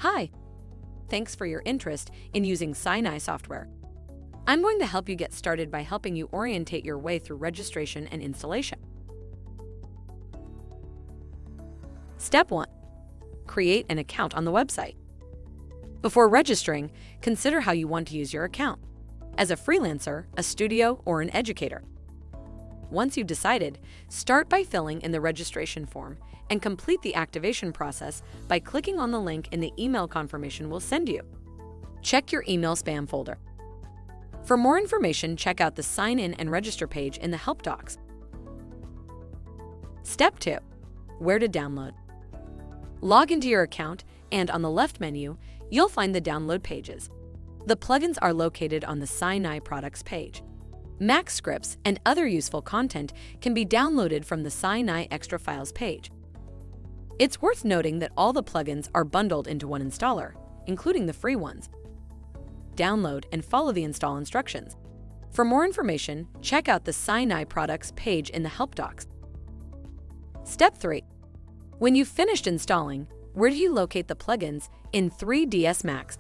Hi, thanks for your interest in using SiNi software. I'm going to help you get started by helping you orientate your way through registration and installation. Step 1. Create an account on the website. Before registering, consider how you want to use your account, as a freelancer, a studio, or an educator. Once you've decided, start by filling in the registration form and complete the activation process by clicking on the link in the email confirmation we'll send you. Check your email spam folder. For more information, check out the Sign In and Register page in the Help Docs. Step 2. Where to download. Log into your account, and on the left menu, you'll find the download pages. The plugins are located on the SiNi products page. MaxScripts and other useful content can be downloaded from the SiNi Extra Files page. It's worth noting that all the plugins are bundled into one installer, including the free ones. Download and follow the install instructions. For more information, check out the SiNi products page in the Help Docs. Step 3. When you've finished installing, where do you locate the plugins in 3ds Max?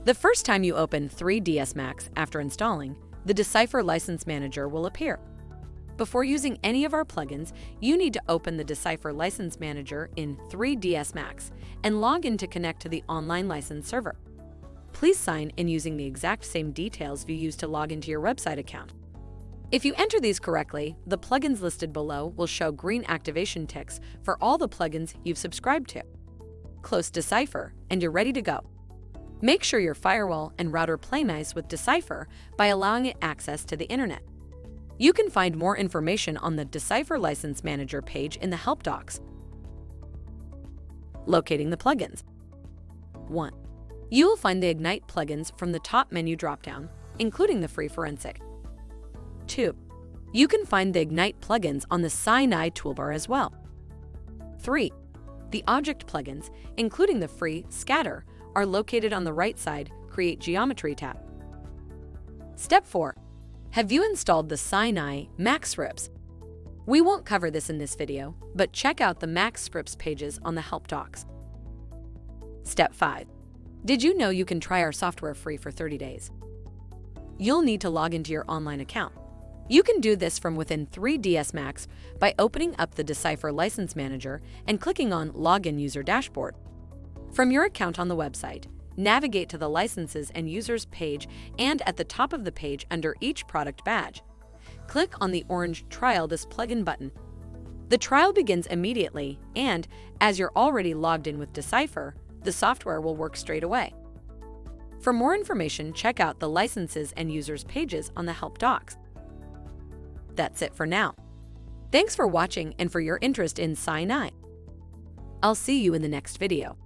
The first time you open 3ds Max after installing, the Decipher License Manager will appear. Before using any of our plugins, you need to open the Decipher License Manager in 3ds Max and log in to connect to the online license server. Please sign in using the exact same details you used to log into your website account. If you enter these correctly, the plugins listed below will show green activation ticks for all the plugins you've subscribed to. Close Decipher, and you're ready to go. Make sure your firewall and router play nice with Decipher by allowing it access to the internet. You can find more information on the Decipher License Manager page in the Help Docs. Locating the plugins. 1. You will find the Ignite plugins from the top menu dropdown, including the free Forensic. 2. You can find the Ignite plugins on the SiNi toolbar as well. 3. The Object plugins, including the free Scatter, are located on the right side Create Geometry tab. Step 4. Have you installed the SiNi MaxScripts? We won't cover this in this video, but check out the MaxScripts pages on the Help Docs. Step 5. Did you know you can try our software free for 30 days? You'll need to log into your online account. You can do this from within 3ds Max by opening up the Decipher License Manager and clicking on Login User Dashboard. From your account on the website, navigate to the Licenses and Users page, and at the top of the page under each product badge, click on the orange Trial this plugin button. The trial begins immediately, and as you're already logged in with Decipher, the software will work straight away. For more information, check out the Licenses and Users pages on the Help Docs. That's it for now. Thanks for watching and for your interest in SiNi. I'll see you in the next video.